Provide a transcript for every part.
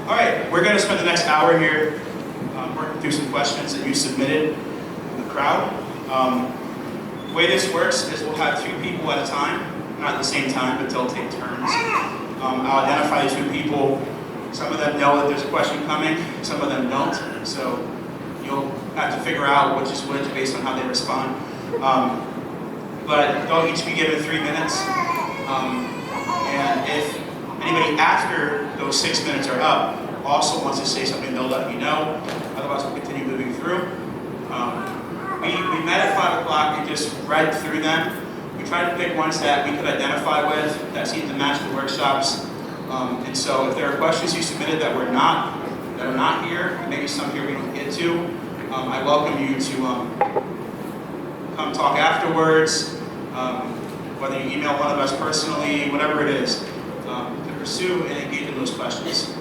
All right, we're going to spend the next hour here working through some questions that you submitted in the crowd. The way this works is we'll have 2 people at a time, not at the same time, but they'll take turns. I'll identify the 2 people. Some of them know that there's a question coming, some of them don't. So you'll have to figure out which is which based on how they respond. But they'll each be given 3 minutes. And if anybody after those 6 minutes are up also wants to say something, they'll let me know. Otherwise, we'll continue moving through. We met at 5 o'clock and just read through them. We tried to pick ones that we could identify with, that seemed to match the workshops. And so if there are questions you submitted that are not here, and maybe some here we don't get to, I welcome you to come talk afterwards, whether you email one of us personally, whatever it is, to pursue and engage in those questions.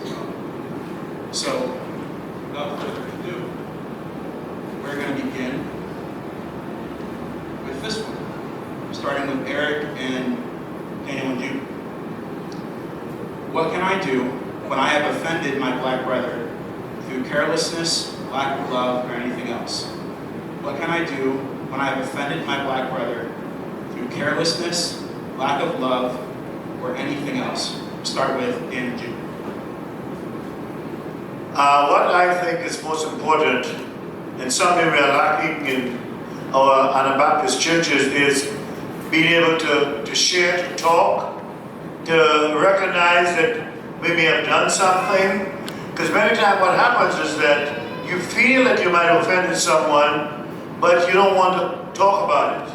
So, without further ado, we're going to begin with this one, starting with Eric and Daniel and June. What can I do when I have offended my black brother through carelessness, lack of love, or anything else? What can I do when I have offended my black brother through carelessness, lack of love, or anything else? Start with Dan and June. What I think is most important, and something we are lacking in our Anabaptist churches, is being able to share, to talk, to recognize that we may have done something. Because many times what happens is that you feel that you might have offended someone, but you don't want to talk about it.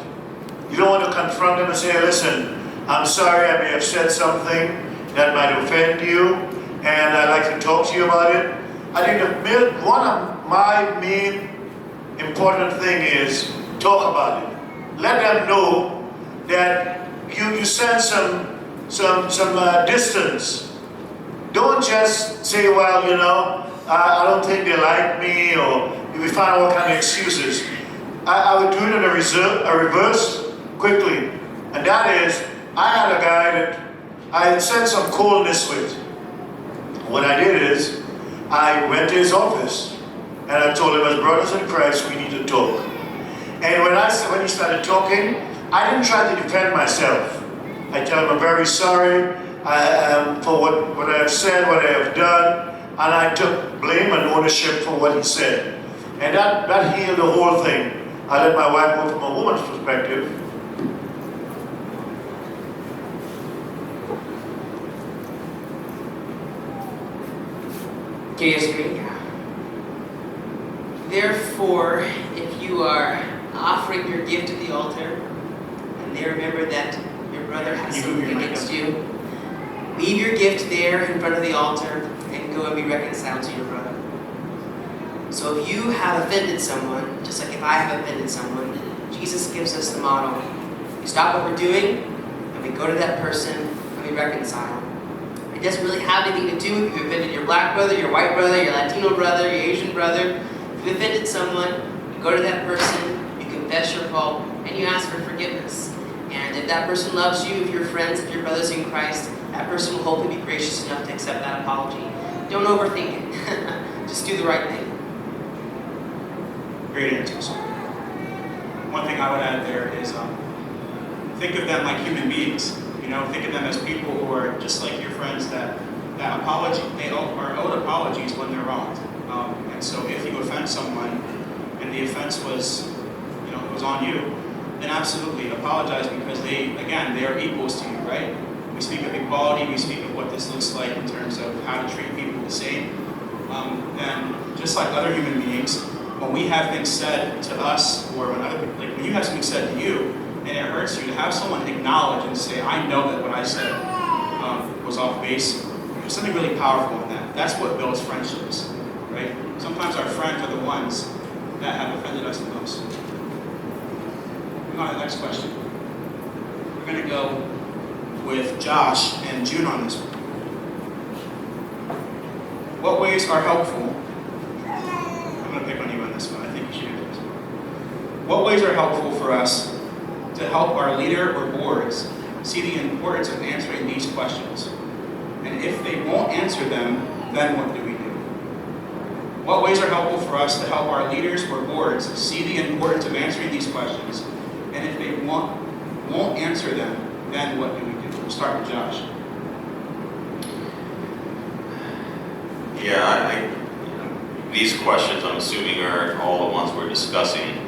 You don't want to confront them and say, listen, I'm sorry, I may have said something that might offend you, and I'd like to talk to you about it. I think one of my main important thing is talk about it. Let them know that you sense some distance. Don't just say, well, you know, I don't think they like me, or we find all kind of excuses. I would do it in a reverse quickly, and that is, I had a guy that I had sent some coldness with. What I did is, I went to his office, and I told him, as brothers in Christ, we need to talk. And when he started talking, I didn't try to defend myself. I tell him I'm very sorry for what I have said, what I have done, and I took blame and ownership for what he said. And that healed the whole thing. I let my wife go from a woman's perspective. Can you screen? Therefore, if you are offering your gift at the altar, and they remember that your brother has something against you, leave your gift there in front of the altar and go and be reconciled to your brother. So if you have offended someone, just like if I have offended someone, Jesus gives us the model. We stop what we're doing, and we go to that person, and we reconcile. It doesn't really have anything to do if you offended your black brother, your white brother, your Latino brother, your Asian brother. If you offended someone, you go to that person, you confess your fault, and you ask for forgiveness. And if that person loves you, if you're friends, if you're brothers in Christ, that person will hopefully be gracious enough to accept that apology. Don't overthink it. Just do the right thing. Great answers. One thing I would add there is think of them like human beings. You know, think of them as people who are just like your friends that are owed apologies when they're wronged. And so if you offend someone and the offense was, it was on you, then absolutely apologize, because they are equals to you, right? We speak of equality, we speak of what this looks like in terms of how to treat people the same. And just like other human beings, when we have things said to us, or when you have something said to you, and it hurts you, to have someone acknowledge and say, I know that what I said was off base, there's something really powerful in that. That's what builds friendships, right? Sometimes our friends are the ones that have offended us the most. Moving on to the next question. We're going to go with Josh and June on this one. What ways are helpful? I'm going to pick on you on this one. I think you should do this one. What ways are helpful for us to help our leader or boards see the importance of answering these questions? And if they won't answer them, then what do we do? What ways are helpful for us to help our leaders or boards see the importance of answering these questions? And if they won't answer them, then what do we do? We'll start with Josh. Yeah, these questions, I'm assuming, are all the ones we're discussing.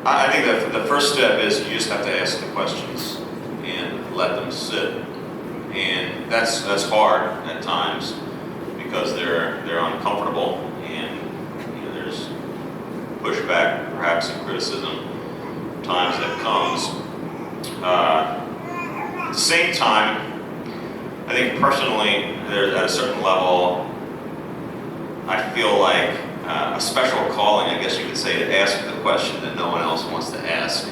I think that the first step is you just have to ask the questions and let them sit. And that's hard at times because they're uncomfortable, and there's pushback, perhaps, and criticism times that comes. At the same time, I think personally, there's at a certain level, I feel like a special calling, I guess you could say, to ask the question that no one else wants to ask,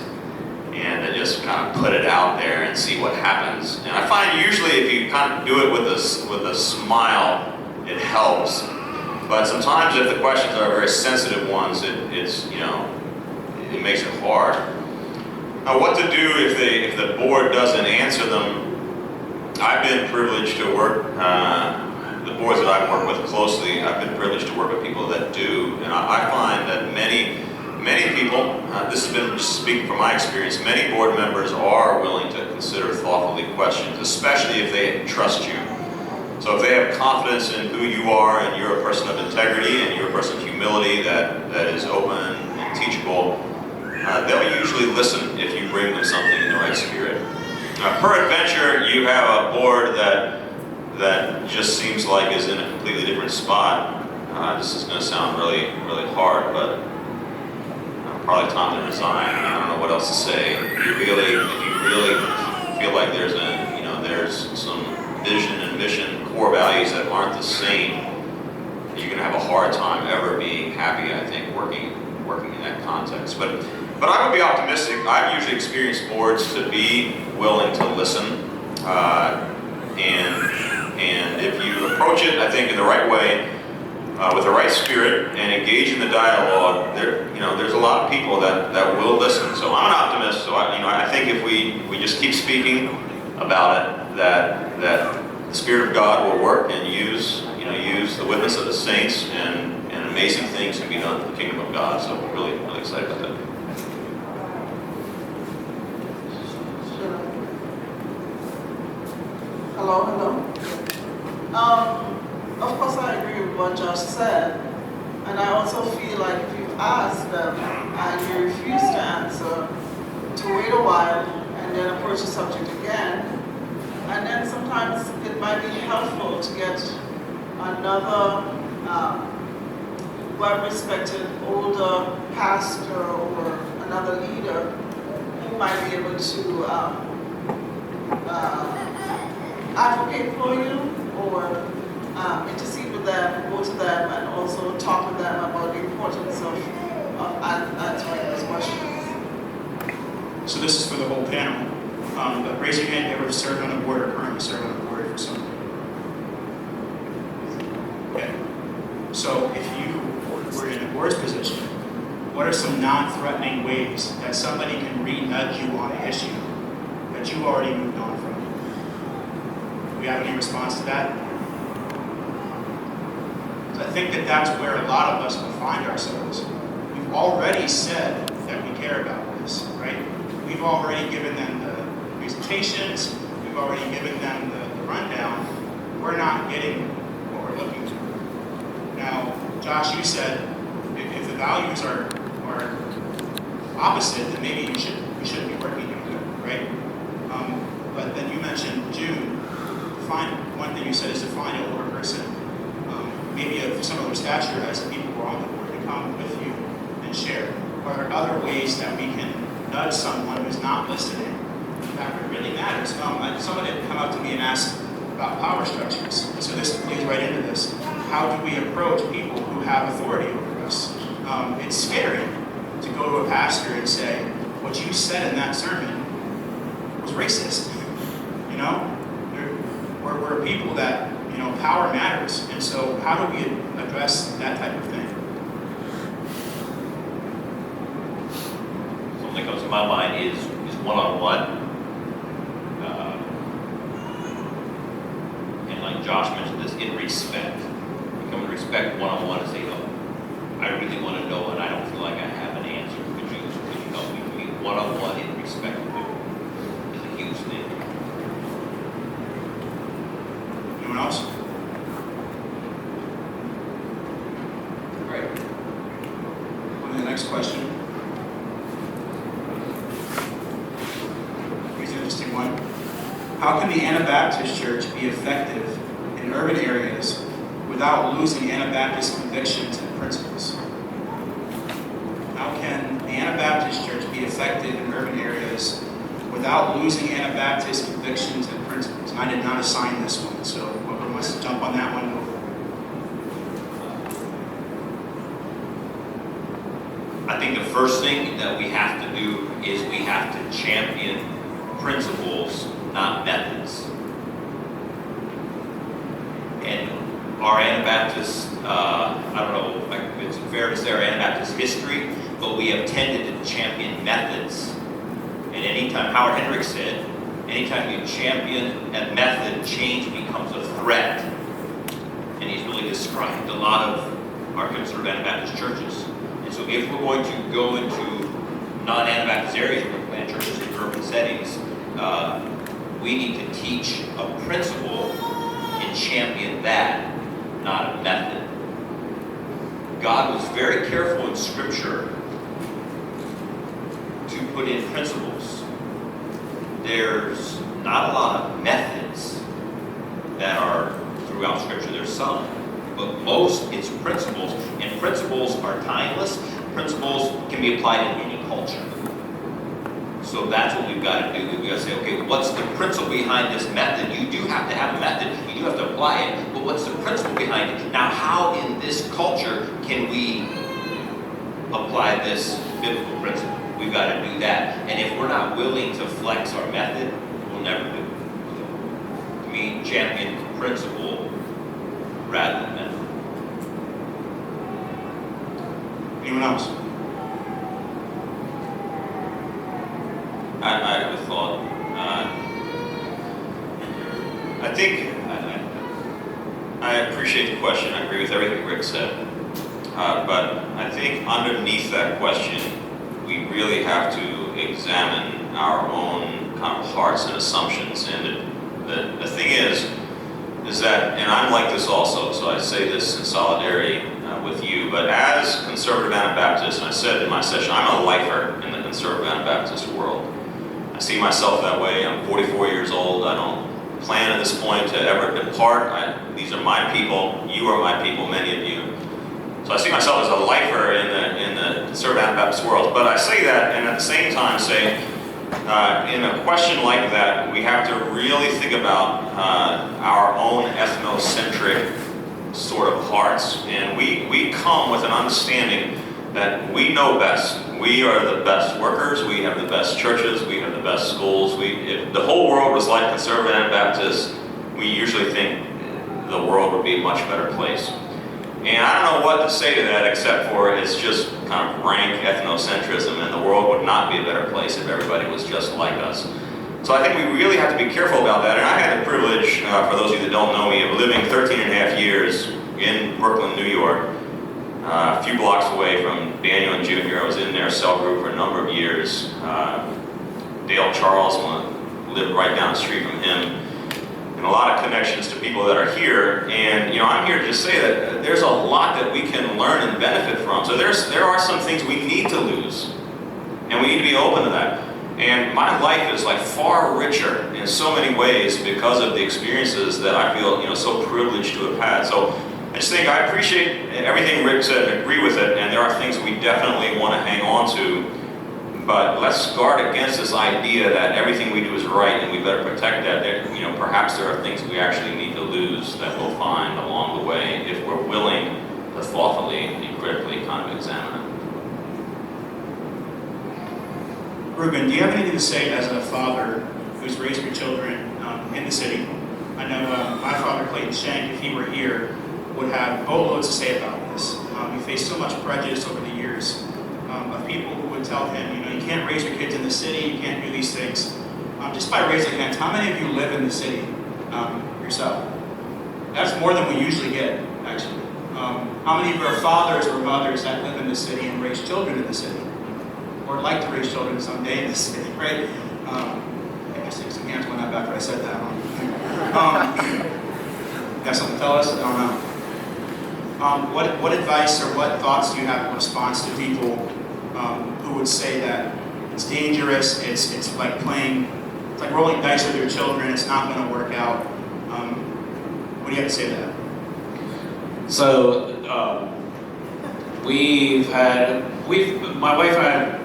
and to just kind of put it out there and see what happens. And I find usually if you kind of do it with a smile, it helps. But sometimes if the questions are very sensitive ones, it makes it hard. Now, what to do if the board doesn't answer them? I've been privileged to work, the boards that I've worked with closely, I've been privileged to work with people that do. And I find that many people, this has been speaking from my experience, many board members are willing to consider thoughtfully questions, especially if they trust you. So if they have confidence in who you are and you're a person of integrity and you're a person of humility that is open and teachable, they'll usually listen if you bring them something in the right spirit. Peradventure, you have a board that just seems like is in a completely different spot. This is going to sound really, really hard, but probably time to resign. I don't know what else to say. If you really feel like there's some vision and mission, core values that aren't the same, you're going to have a hard time ever being happy, I think, working in that context. But I would be optimistic. I've usually experienced boards to be willing to listen, and if you approach it, I think, in the right way, with the right spirit, and engage in the dialogue, there's a lot of people that will listen. So I'm an optimist. So I think if we just keep speaking about it, that the Spirit of God will work and use the witness of the saints, and amazing things can be done for the kingdom of God. So I'm really, really excited about that. Hello. Of course, I agree with what Josh said, and I also feel like if you've asked them and you refuse to answer, to wait a while and then approach the subject again, and then sometimes it might be helpful to get another well-respected older pastor or another leader who might be able to advocate for you or intercede with them, go to them, and also talk with them about the importance of answering those questions. So this is for the whole panel. But raise your hand if you ever served on a board or currently serve on a board for something. Okay. So if you were in a board's position, what are some non-threatening ways that somebody can re-nudge you on an issue that you already moved on from? Do we have any response to that? I think that's where a lot of us will find ourselves. We've already said that we care about this, right? We've already given them the presentations, we've already given them the rundown. We're not getting what we're looking for. Now, Josh, you said if the values are opposite, then maybe we shouldn't be working together, right? But then you mentioned June. One thing you said is to find an older person, maybe of some other stature as the people who are on the board, to come with you and share. Are there other ways that we can nudge someone who's not listening? In fact, it really matters. Someone had come up to me and asked about power structures. So this plays right into this. How do we approach people who have authority over us? It's scary to go to a pastor and say, what you said in that sermon was racist. We're people that, power matters. And so how do we address that type of thing? Something that comes to my mind is one-on-one. and Josh mentioned this, in respect. You come to respect one-on-one and say, oh, I really want to know and I don't feel like I have an answer. Could you help me? To be one-on-one in respect is a huge thing. Anyone else? Right. On to the next question. Here's an interesting one. How can the Anabaptist Church be effective in urban areas without losing Anabaptist convictions and principles? How can the Anabaptist Church be effective in urban areas without losing Anabaptist convictions and principles? And I did not assign this one, so whoever wants to jump on that one, go for it. I think the first thing that we have to do is we have to champion principles, not methods. And our Anabaptist, I don't know if it's fair to say our Anabaptist history, but we have tended to champion methods. And anytime, Howard Hendricks said, anytime you champion a method, change becomes a threat. And he's really described a lot of our conservative Anabaptist churches. And so if we're going to go into non-Anabaptist areas, we're going to plant churches in urban settings, we need to teach a principle and champion that, not a method. God was very careful in Scripture to put in principles. There's not a lot of methods that are throughout Scripture. There's some, but most it's principles, and principles are timeless. Principles can be applied in any culture. So that's what we've got to do. We've got to say, okay, what's the principle behind this method? You do have to have a method. You do have to apply it. But what's the principle behind it? Now, how in this culture can we apply this biblical principle? We've got to do that. And if we're not willing to flex our method, we'll never do it. So, to me, champion principle rather than method. Anyone else? I have a thought. I think I appreciate the question. I agree with everything Rick said. But I think underneath that question, we really have to examine our own kind of hearts and assumptions. And the thing is that, and I'm like this also, so I say this in solidarity with you, but as conservative Anabaptist, and I said in my session, I'm a lifer in the conservative Anabaptist world. I see myself that way. I'm 44 years old. I don't plan at this point to ever depart. These are my people. You are my people, many of you. So I see myself as a lifer in the conservative Anabaptist world. But I say that, and at the same time say, in a question like that, we have to really think about our own ethnocentric sort of hearts. And we come with an understanding that we know best. We are the best workers, we have the best churches, we have the best schools. If the whole world was like conservative Anabaptists, we usually think the world would be a much better place. And I don't know what to say to that except for it's just kind of rank ethnocentrism, and the world would not be a better place if everybody was just like us. So I think we really have to be careful about that. And I had the privilege, for those of you that don't know me, of living 13 and a half years in Brooklyn, New York. A few blocks away from Daniel and Junior. I was in their cell group for a number of years. Dale Charles lived right down the street from him. And a lot of connections to people that are here. And I'm here to just say that there's a lot that we can learn and benefit from. So there are some things we need to lose. And we need to be open to that. And my life is like far richer in so many ways because of the experiences that I feel so privileged to have had. So I just think I appreciate everything Rick said and agree with it, and there are things we definitely want to hang on to, but let's guard against this idea that everything we do is right and we better protect that. Perhaps there are things we actually need to lose that we'll find along the way if we're willing to thoughtfully and critically kind of examine it. Rueben, do you have anything to say as a father who's raised your children in the city? I know my father, Clayton Shank, if he were here, would have boatloads to say about this. We face so much prejudice over the years of people who would tell him, you can't raise your kids in the city, you can't do these things. Just by raising hands, how many of you live in the city yourself? That's more than we usually get, actually. How many of our fathers or mothers that live in the city and raise children in the city? Or like to raise children someday in the city, right? I guess some hands went up after I said that. Got something to tell us? I don't know. What advice or what thoughts do you have in response to people who would say that it's dangerous, it's like it's like rolling dice with your children, it's not going to work out? What do you have to say to that? So, my wife and I,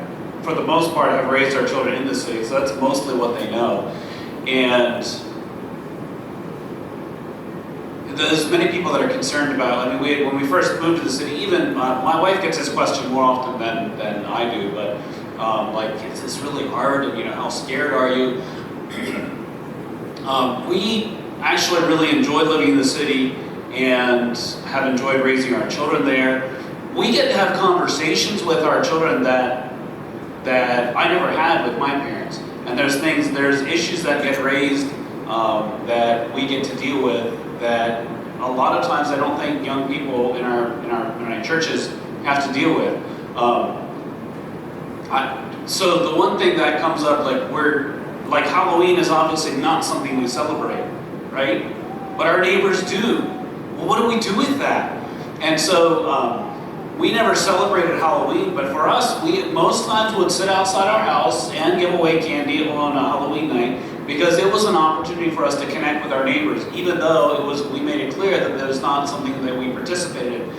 for the most part, have raised our children in the city, so that's mostly what they know. And there's many people that are concerned about, when we first moved to the city, even my wife gets this question more often than I do, but is this really hard, and how scared are you? We actually really enjoy living in the city and have enjoyed raising our children there. We get to have conversations with our children that I never had with my parents. And there's issues that get raised that we get to deal with that a lot of times I don't think young people in our churches have to deal with. So the one thing that comes up, Halloween is obviously not something we celebrate, right? But our neighbors do. Well, what do we do with that? And so we never celebrated Halloween, but for us, we most times would sit outside our house and give away candy on a Halloween night because it was an opportunity for us to connect with our neighbors, even though we made it clear that it was not something that we participated in.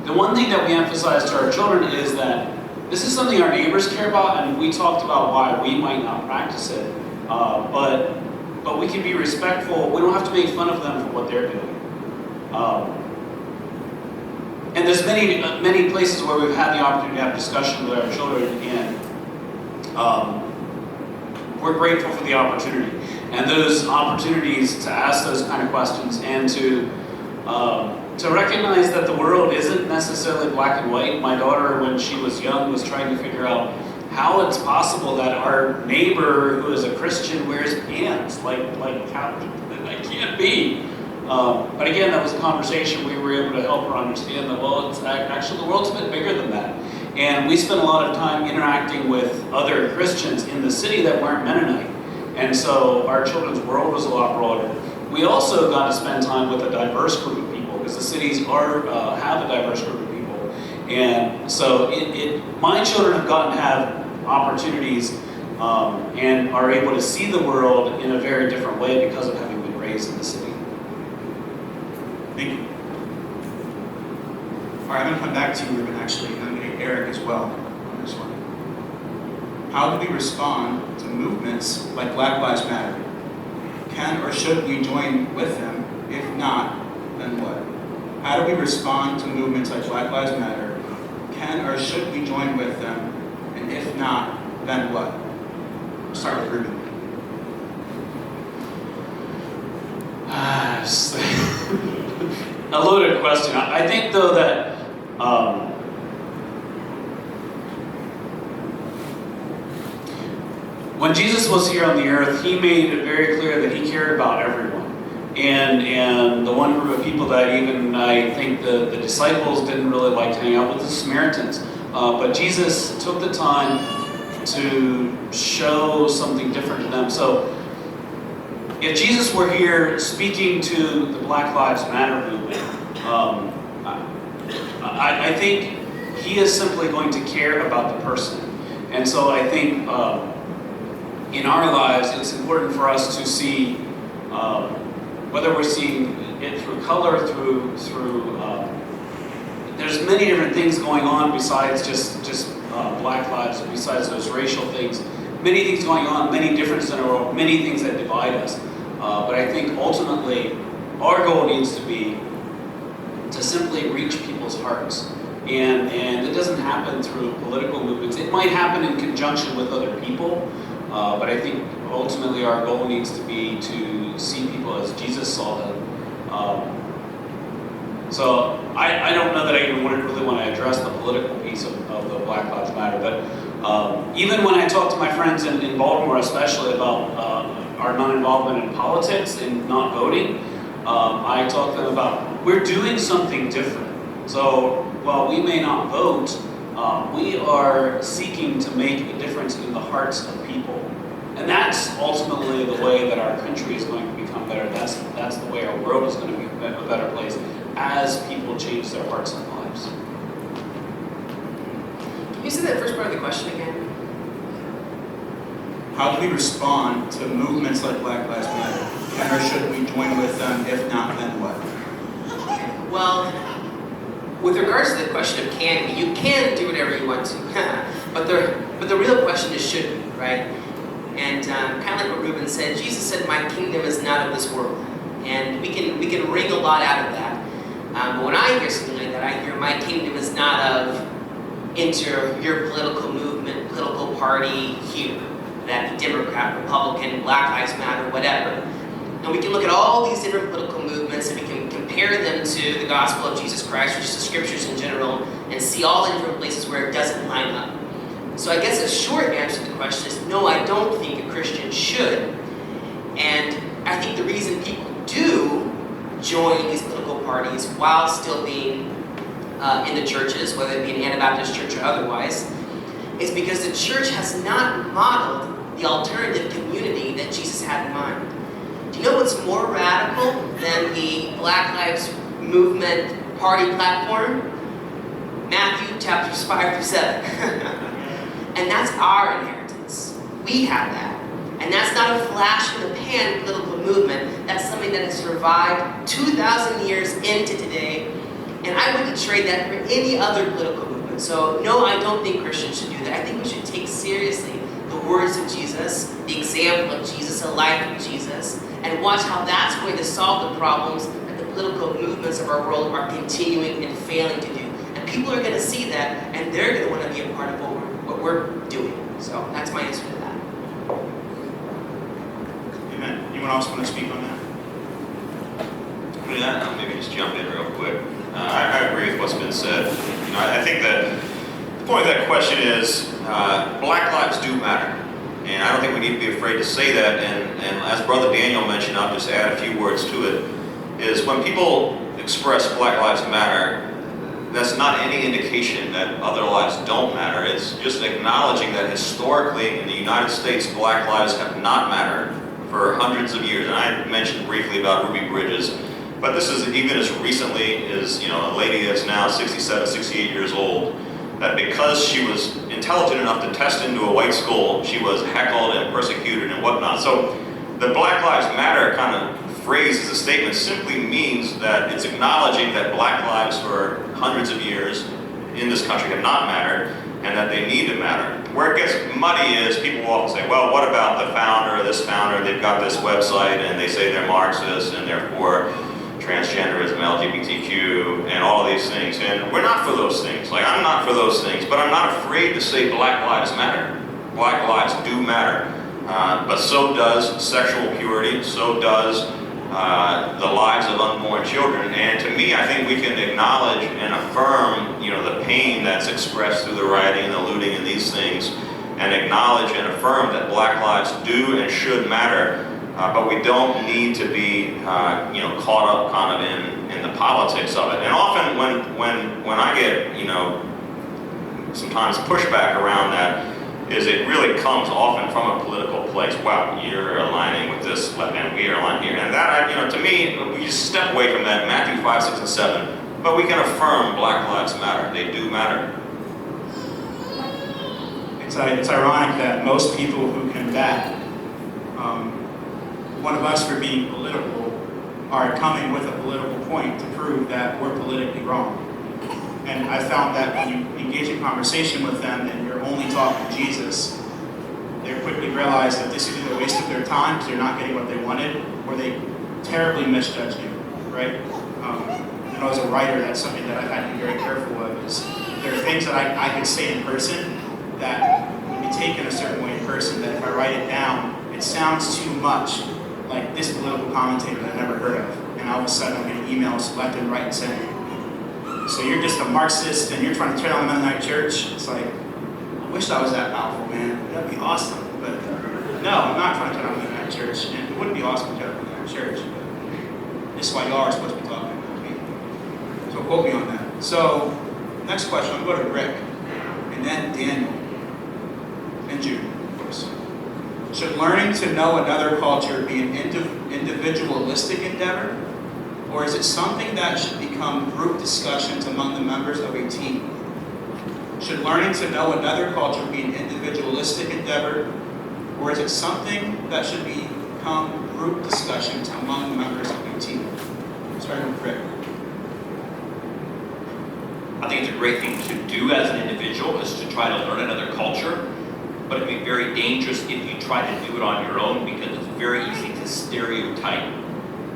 The one thing that we emphasize to our children is that this is something our neighbors care about, and we talked about why we might not practice it, but we can be respectful. We don't have to make fun of them for what they're doing. And there's many places where we've had the opportunity to have discussion with our children, and we're grateful for the opportunity. And those opportunities to ask those kind of questions and to recognize that the world isn't necessarily black and white. My daughter, when she was young, was trying to figure out how it's possible that our neighbor who is a Christian wears pants. How that can't be. But again, that was a conversation we were able to help her understand that, well, it's actually the world's a bit bigger than that. And we spent a lot of time interacting with other Christians in the city that weren't Mennonite. And so our children's world was a lot broader. We also got to spend time with a diverse group of people because the cities have a diverse group of people. And so my children have gotten to have opportunities and are able to see the world in a very different way because of having been raised in the city. Thank you. All right, I'm going to come back to you, Rueben, actually, and I'm going to get Eric as well on this one. How do we respond to movements like Black Lives Matter? Can or should we join with them? If not, then what? How do we respond to movements like Black Lives Matter? Can or should we join with them? And if not, then what? We'll start with Rueben. A loaded question. I think, though, that when Jesus was here on the earth, he made it very clear that he cared about everyone. And the one group of people that even I think the disciples didn't really like to hang out with, the Samaritans. But Jesus took the time to show something different to them. So if Jesus were here speaking to the Black Lives Matter movement, I think he is simply going to care about the person. And so I think in our lives, it's important for us to see, whether we're seeing it through color, through there's many different things going on besides just Black lives, besides those racial things. Many things going on, many differences in our world, many things that divide us. But I think ultimately, our goal needs to be to simply reach people's hearts. And it doesn't happen through political movements. It might happen in conjunction with other people, but I think ultimately our goal needs to be to see people as Jesus saw them. So I don't know that I even really want to address the political piece of the Black Lives Matter, but even when I talk to my friends in Baltimore especially about our non-involvement in politics and not voting, I talk to them about, we're doing something different. So while we may not vote, we are seeking to make a difference in the hearts of people. And that's ultimately the way that our country is going to become better. That's the way our world is going to be a better place as people change their hearts and lives. Can you say that first part of the question again? How do we respond to movements like Black Lives Matter? Can or should we join with them? If not, then what? Well, with regards to the question of can we, you can do whatever you want to, but the real question is should we, right? And kind of like what Rueben said, Jesus said, "My kingdom is not of this world," and we can wring a lot out of that. But when I hear something like that, I hear, "My kingdom is not of enter your political movement, political party here, that be Democrat, Republican, Black Lives Matter, whatever." And we can look at all these different political movements and we can compare them to the gospel of Jesus Christ, or just the scriptures in general, and see all the different places where it doesn't line up. So I guess a short answer to the question is no, I don't think a Christian should. And I think the reason people do join these political parties while still being in the churches, whether it be an Anabaptist church or otherwise, is because the church has not modeled the alternative community that Jesus had in mind. Do you know what's more radical than the Black Lives Movement party platform? Matthew chapters 5 through 7. And that's our inheritance. We have that. And that's not a flash in the pan political movement. That's something that has survived 2,000 years into today. And I wouldn't trade that for any other political movement. So no, I don't think Christians should do that. I think we should take seriously the words of Jesus, the example of Jesus, the life of Jesus, and watch how that's going to solve the problems that the political movements of our world are continuing and failing to do. And people are going to see that, and they're going to want to be a part of what we're doing. So that's my answer to that. Amen. Anyone else want to speak on that? I mean, I'll maybe just jump in real quick. I agree with what's been said. You know, I think that the point of that question is Black lives do matter. And I don't think we need to be afraid to say that. And as Brother Daniel mentioned, I'll just add a few words to it, is when people express Black Lives Matter, that's not any indication that other lives don't matter. It's just acknowledging that historically in the United States, Black lives have not mattered for hundreds of years. And I mentioned briefly about Ruby Bridges, but this is even as recently as, you know, a lady that's now 67, 68 years old, that because she was intelligent enough to test into a white school, she was heckled and persecuted and whatnot. So the Black Lives Matter kind of phrase as a statement simply means that it's acknowledging that Black lives for hundreds of years in this country have not mattered and that they need to matter. Where it gets muddy is people often say, well, what about the founder or this founder? They've got this website and they say they're Marxist and they're for transgenderism, LGBTQ, and all of these things. And we're not for those things. Like, I'm not for those things, but I'm not afraid to say Black lives matter. Black lives do matter. But so does sexual purity, so does the lives of unborn children. And to me, I think we can acknowledge and affirm, you know, the pain that's expressed through the rioting and the looting and these things, and acknowledge and affirm that Black lives do and should matter. But we don't need to be, you know, caught up kind of in the politics of it. And often when I get, you know, sometimes pushback around that, is it really comes often from a political place. Wow, you're aligning with this left and we are aligning here. And that, you know, to me, we just step away from that, Matthew 5, 6, and 7. But we can affirm Black lives matter. They do matter. It's ironic that most people who combat one of us for being political are coming with a political point to prove that we're politically wrong. And I found that when you engage in conversation with them and you're only talking Jesus, they quickly realize that this is either a waste of their time because they're not getting what they wanted, or they terribly misjudge you, right? You know, as a writer, that's something that I've had to be very careful of, is there are things that I could say in person that would be taken a certain way in person, that if I write it down, it sounds too much like this political commentator that I've never heard of. And all of a sudden I'm getting emails left and right and center. So you're just a Marxist and you're trying to turn on the Mennonite church. It's like, I wish I was that powerful, man. That'd be awesome. But no, I'm not trying to turn on the Mennonite church. And it wouldn't be awesome to turn on the Mennonite church. But This is why y'all are supposed to be talking about me. So quote me on that. So, next question, I'm going to go to Rick, and then Daniel, and June, of course. Should learning to know another culture be an individualistic endeavor, or is it something that should become group discussions among the members of a team? Should learning to know another culture be an individualistic endeavor, or is it something that should become group discussions among the members of a team? Starting with Rick. I think it's a great thing to do as an individual, is to try to learn another culture, but it'd be very dangerous if you try to do it on your own, because it's very easy to stereotype.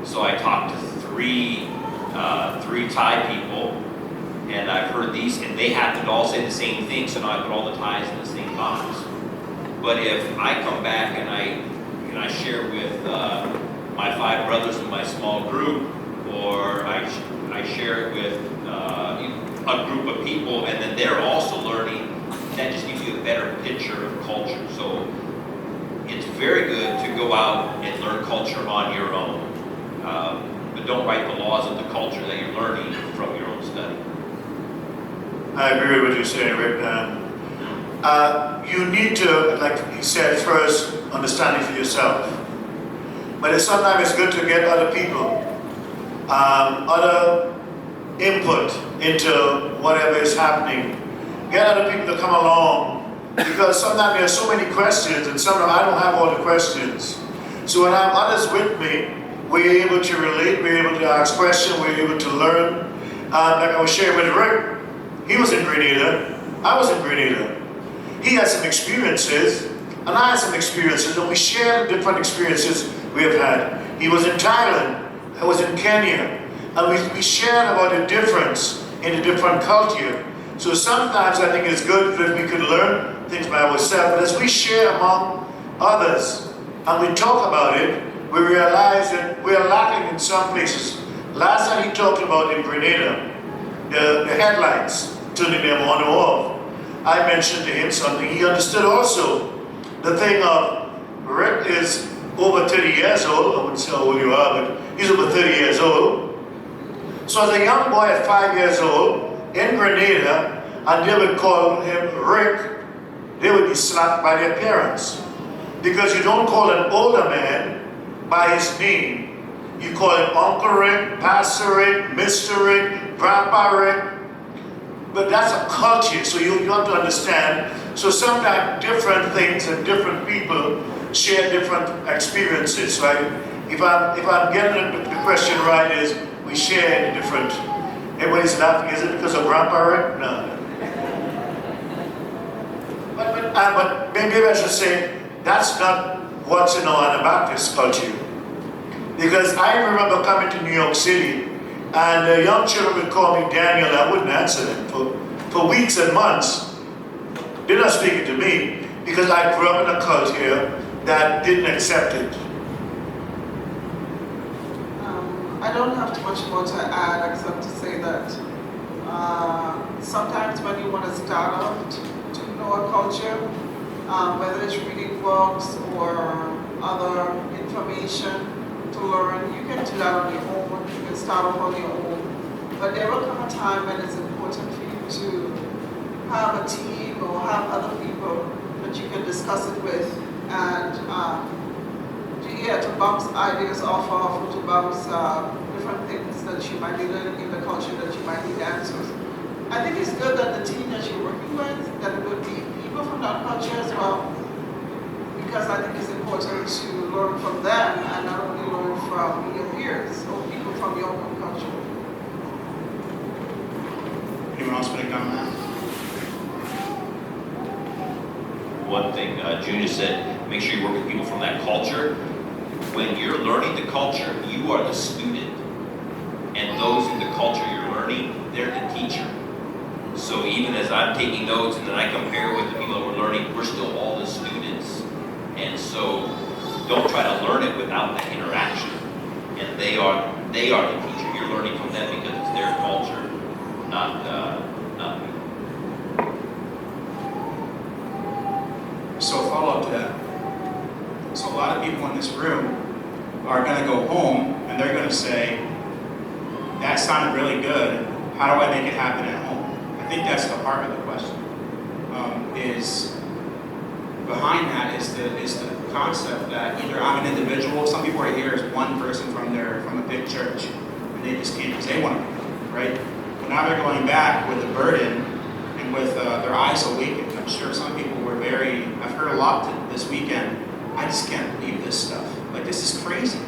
So I talked to three Thai people, and I've heard these, and they happen to all say the same thing, so now I put all the Thais in the same box. But if I come back and I share with my 5 brothers in my small group, or I share it with a group of people, and then they're also learning, that just gives you a better picture of culture. So it's very good to go out and learn culture on your own. But don't write the laws of the culture that you're learning from your own study. I agree with what you're saying, Rick. You need to, like he said, first understanding for yourself. But sometimes it's good to get other people, other input into whatever is happening. Get other people to come along, because sometimes there are so many questions, and sometimes I don't have all the questions. So when I have others with me, we're able to relate, we're able to ask questions, we're able to learn. Like I was sharing with Rick, he was in Grenada, I was in Grenada. He had some experiences, and I had some experiences, and we shared different experiences we have had. He was in Thailand, I was in Kenya, and we shared about the difference in the different culture. So sometimes I think it's good that we could learn things by ourselves, but as we share among others, and we talk about it, we realize that we are lacking in some places. Last time he talked about in Grenada, the headlights, turning them on or off. I mentioned to him something. He understood also the thing of Rick is over 30 years old. I wouldn't say how old you are, but he's over 30 years old. So as a young boy at 5 years old in Grenada, and they would call him Rick, they would be slapped by their parents. Because you don't call an older man by his name. You call him Uncle Rick, Pastor Rick, Mr. Rick, Grandpa Rick. But that's a culture, so you have to understand. So sometimes different things and different people share different experiences, right? If I'm getting the question right, is we share the different. Everybody's laughing. Is it because of Grandpa Rick? No. But maybe I should say that's not what's in our Anabaptist culture. Because I remember coming to New York City, and the young children would call me Daniel, and I wouldn't answer them for weeks and months. They're not speaking to me, because I grew up in a culture that didn't accept it. I don't have too much more to add except to say that sometimes when you want to start out to know a culture, whether it's reading books or other information to learn, you can do that on your own. You can start off on your own. But there will come a time when it's important for you to have a team or have other people that you can discuss it with, and to bounce ideas off of, or to bounce different things that you might be learning in the culture that you might need answers. I think it's good that the team that you're working with, that it would be people from that culture as well, because I think it's important to learn from them and not only learn from your peers or people from your own culture. Anyone else want to comment on that? One thing June just said, make sure you work with people from that culture. When you're learning the culture, you are the student. And those in the culture you're learning, they're the teacher. So even as I'm taking notes and then I compare with the people that we're learning, we're still all the students. And so don't try to learn it without that interaction. And they are the teacher. You're learning from them because it's their culture, not me. So follow up to that. So a lot of people in this room are going to go home and they're going to say, that sounded really good. How do I make it happen at home? I think that's the heart of the question. Is behind that is the concept that either I'm an individual. Some people are here as one person from a big church, and they just came because they want to be, right? But now they're going back with a burden and with their eyes awakened. I'm sure some people were I've heard a lot this weekend. I just can't believe this stuff. Like, this is crazy.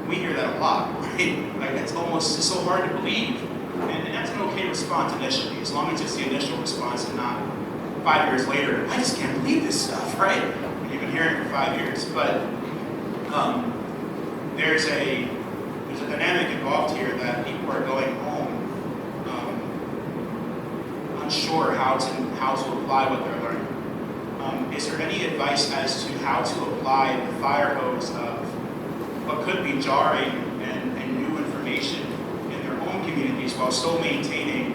We hear that a lot, right? Like, it's so hard to believe. And that's an okay response initially, as long as it's the initial response and not 5 years later, I just can't believe this stuff, right? And you've been hearing it for 5 years. But there's a dynamic involved here that people are going home unsure how to apply what they're learning. Is there any advice as to how to apply the fire hose of what could be jarring and new information in their own communities while still maintaining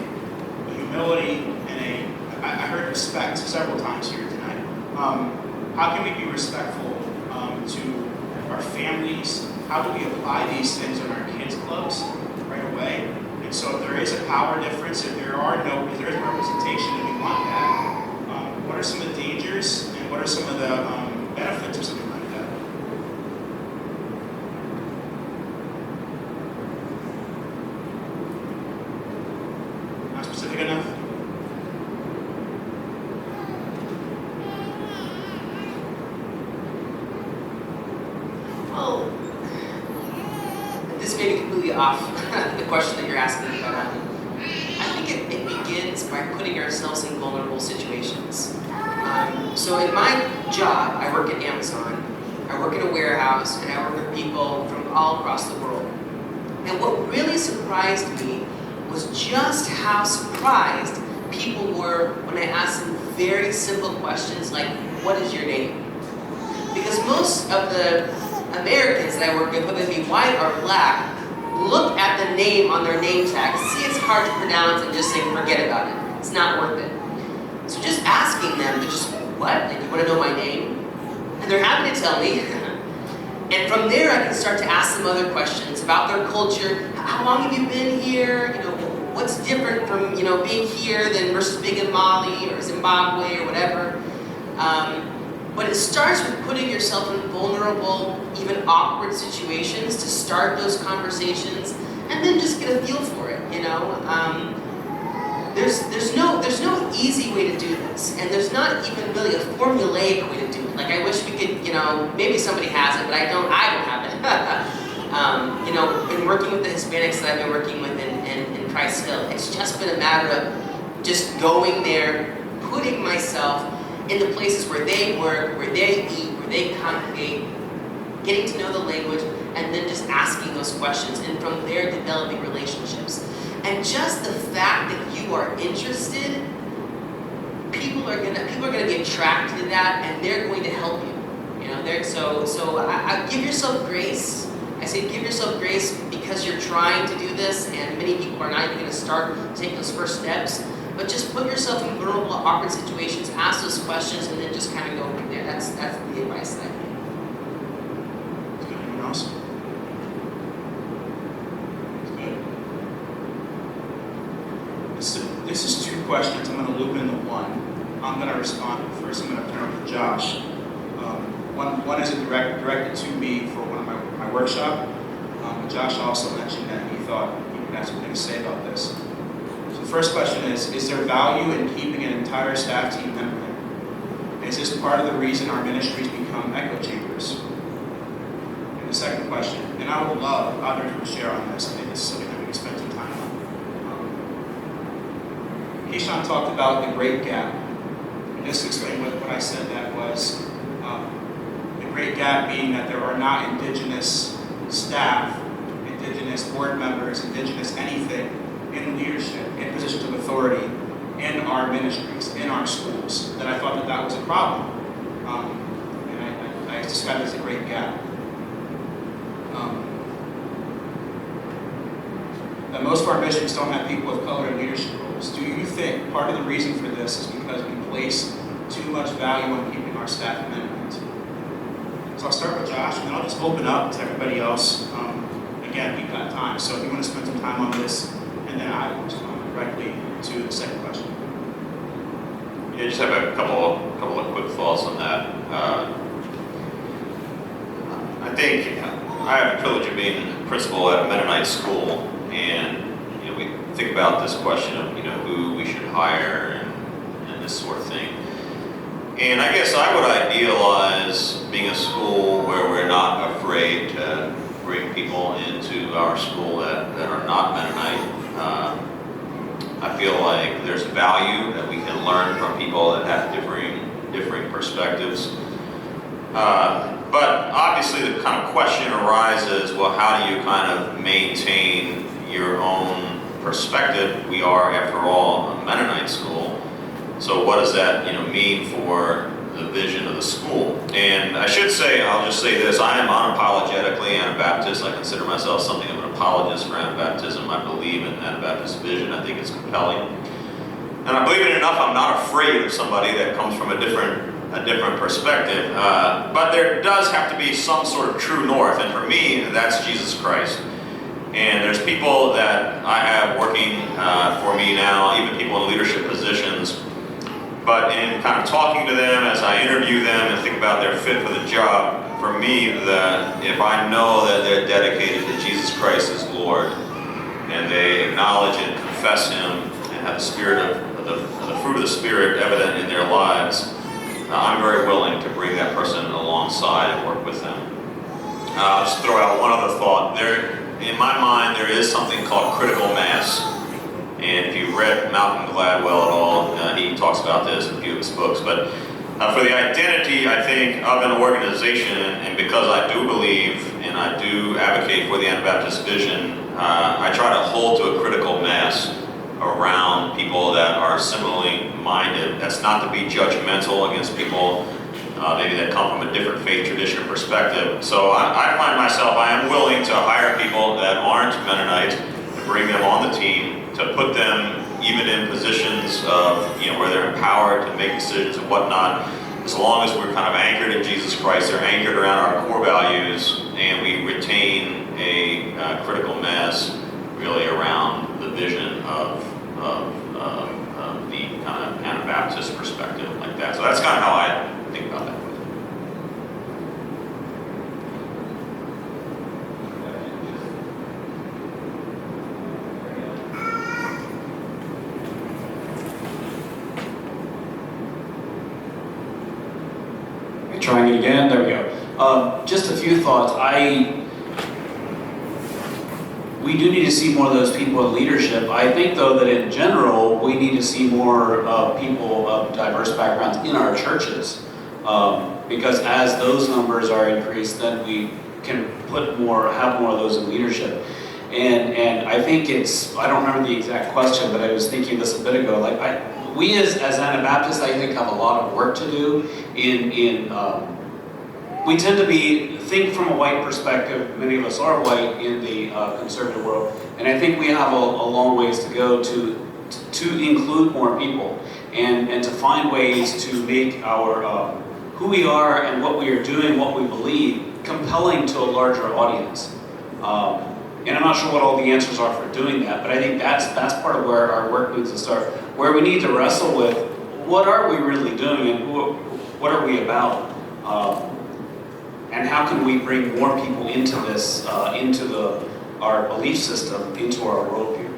humility and I heard respect several times here tonight. How can we be respectful to our families? How do we apply these things in our kids' clubs right away? And so if there is a power difference, if there is representation and we want that, what are some of the dangers and what are some of the benefits of something like that? Not specific enough? Well, this may be completely off the question that you're asking, but I think it begins by putting ourselves in vulnerable situations. So in my job, I work at Amazon, I work in a warehouse, and I work with people from all across the world. And what really surprised me was just how surprised people were when I asked them very simple questions like, what is your name? Because most of the Americans that I work with, whether they be white or black, look at the name on their name tag, see it's hard to pronounce, and just say, forget about it. It's not worth it. So just asking them to just, what? Like, you want to know my name? And they're happy to tell me. And from there, I can start to ask them other questions about their culture. How long have you been here? You know, what's different from, being here than versus being in Mali or Zimbabwe or whatever. But it starts with putting yourself in vulnerable, even awkward situations to start those conversations, and then just get a feel for it. There's no easy way to do this, and there's not even really a formulaic way to do it. Like, I wish we could, maybe somebody has it, but I don't have it. In working with the Hispanics that I've been working with in Price Hill, it's just been a matter of just going there, putting myself in the places where they work, where they eat, where they congregate, getting to know the language, and then just asking those questions, and from there developing relationships. And just the fact that you are interested, people are gonna be attracted to that, and they're going to help you. So I give yourself grace. I say give yourself grace because you're trying to do this, and many people are not even going to start to take those first steps. But just put yourself in vulnerable, awkward situations, ask those questions, and then just kind of go from there. That's the advice that I give. Anyone else? Good. This is two questions. I'm going to loop into one. I'm going to respond. First, I'm going to turn over to Josh. One is directed to me for one of my workshop. Josh also mentioned that he thought he would have something to say about this. So the first question is there value in keeping an entire staff team member? Is this part of the reason our ministries become echo chambers? And the second question, and I would love others to share on this. I think this is something that we can spend some time on. Keeshon talked about the great gap. And just to explain what I said, that was the great gap being that there are not indigenous staff, indigenous board members, indigenous anything in leadership, in positions of authority, in our ministries, in our schools, that I thought that was a problem. And I described it as a great gap. That most of our missions don't have people of color in leadership roles. Do you think part of the reason for this is because we place too much value on keeping our staff men? So I'll start with Josh, and then I'll just open up to everybody else. Again, we've got time, So if you want to spend some time on this, and then I will respond directly to the second question. Yeah, I just have a couple of quick thoughts on that. I think I have the privilege of being principal at a Mennonite school, and we think about this question of who we should hire and this sort of thing. And I guess I would idealize being a school where we're not afraid to bring people into our school that are not Mennonite. I feel like there's value that we can learn from people that have differing perspectives. But obviously the kind of question arises, well, how do you kind of maintain your own perspective? We are, after all, a Mennonite school. So what does that mean for the vision of the school? And I should say, I'll just say this, I am unapologetically Anabaptist. I consider myself something of an apologist for Anabaptism. I believe in Anabaptist vision. I think it's compelling. And I believe it enough, I'm not afraid of somebody that comes from a different perspective. But there does have to be some sort of true north, and for me, that's Jesus Christ. And there's people that I have working for me now, even people in leadership positions. But in kind of talking to them as I interview them and think about their fit for the job, for me, that if I know that they're dedicated to Jesus Christ as Lord, and they acknowledge and confess Him and have the spirit of the fruit of the Spirit evident in their lives, I'm very willing to bring that person alongside and work with them. I'll just throw out one other thought. In my mind, there is something called critical mass. And if you've read Malcolm Gladwell at all, he talks about this in a few of his books. But for the identity, I think, of an organization, and because I do believe and I do advocate for the Anabaptist vision, I try to hold to a critical mass around people that are similarly minded. That's not to be judgmental against people maybe that come from a different faith tradition or perspective. So I find myself, I am willing to hire people that aren't Mennonite, to bring them on the team, to put them even in positions of, where they're empowered to make decisions and whatnot, as long as we're kind of anchored in Jesus Christ, they're anchored around our core values, and we retain a critical mass really around the vision of the kind of Anabaptist perspective like that. So that's kind of how I think about that. Trying it again, there we go. Just a few thoughts. We do need to see more of those people in leadership. I think, though, that in general, we need to see more people of diverse backgrounds in our churches. Because as those numbers are increased, then we can have more of those in leadership. And I think I don't remember the exact question, but I was thinking this a bit ago. We as Anabaptists, I think, have a lot of work to do we tend to think from a white perspective. Many of us are white in the conservative world, and I think we have a long ways to go to include more people and to find ways to make our who we are and what we are doing, what we believe, compelling to a larger audience. And I'm not sure what all the answers are for doing that, but I think that's part of where our work needs to start, where we need to wrestle with what are we really doing and what are we about. And how can we bring more people into this, our belief system, into our worldview?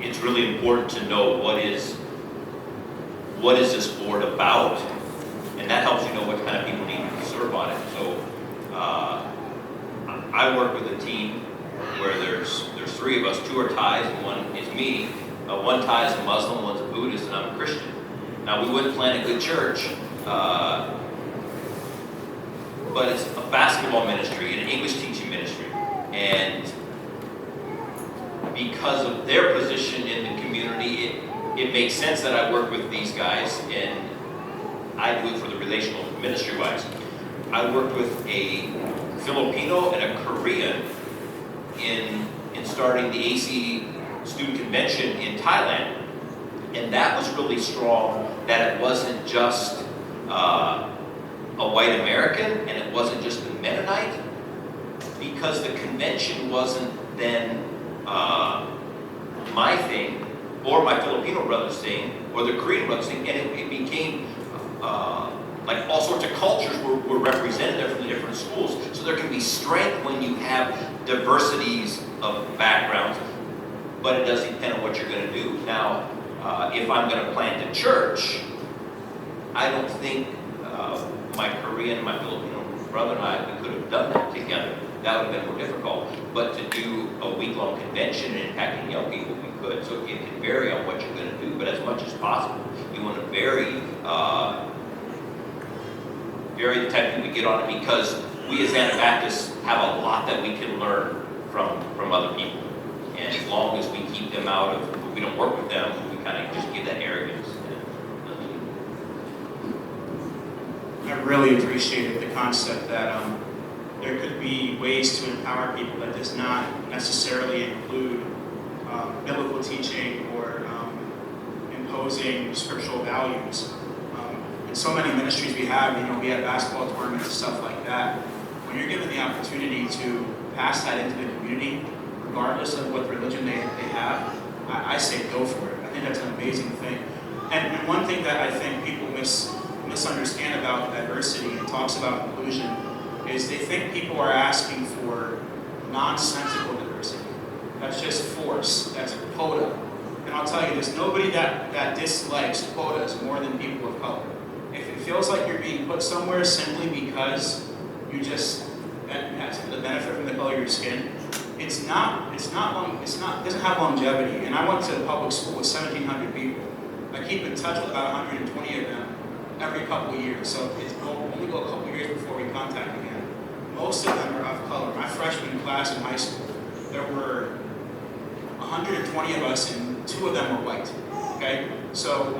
It's really important to know what is this board about, and that helps you know what kind of people need to serve on it. So I work with a team where there's three of us. Two are Thais and one is me. One Thai is a Muslim, one's a Buddhist, and I'm a Christian. Now, we wouldn't plant a good church, but it's a basketball ministry and an English teaching ministry. And because of their position in the community, it makes sense that I work with these guys, and I do it for the relational ministry-wise. I worked with a Filipino and a Korean in starting the AC student convention in Thailand, and that was really strong, that it wasn't just a white American and it wasn't just a Mennonite, because the convention wasn't then my thing, or my Filipino brother's thing, or the Korean brother's thing, and it became like all sorts of cultures were represented there from the different schools. So there can be strength when you have diversities of backgrounds, but it does depend on what you're going to do. Now, if I'm going to plant a church, I don't think my Korean, my Filipino brother and I, we could have done that together. That would have been more difficult. But to do a week-long convention and impacting young people, we could. So it can vary on what you're going to do, but as much as possible, you want to vary the type of people we get on it, because we as Anabaptists have a lot that we can learn from other people. And as long as we keep them out of, we don't work with them, we kind of just give that arrogance. I really appreciated the concept that there could be ways to empower people that does not necessarily include biblical teaching or imposing scriptural values. In so many ministries we have basketball tournaments and stuff like that. When you're given the opportunity to pass that into the community, regardless of what religion they have, I say go for it. I think that's an amazing thing. And one thing that I think people misunderstand about diversity and talks about inclusion is they think people are asking for nonsensical diversity. That's just force. That's a quota. And I'll tell you, there's nobody that dislikes quotas more than people of color. If it feels like you're being put somewhere simply because you just have the benefit from the color of your skin, it doesn't have longevity. And I went to public school with 1,700 people. I keep in touch with about 120 of them every couple of years. So only go a couple of years before we contact again. Most of them are of color. My freshman class in high school, there were 120 of us, and 2 of them were white. Okay, so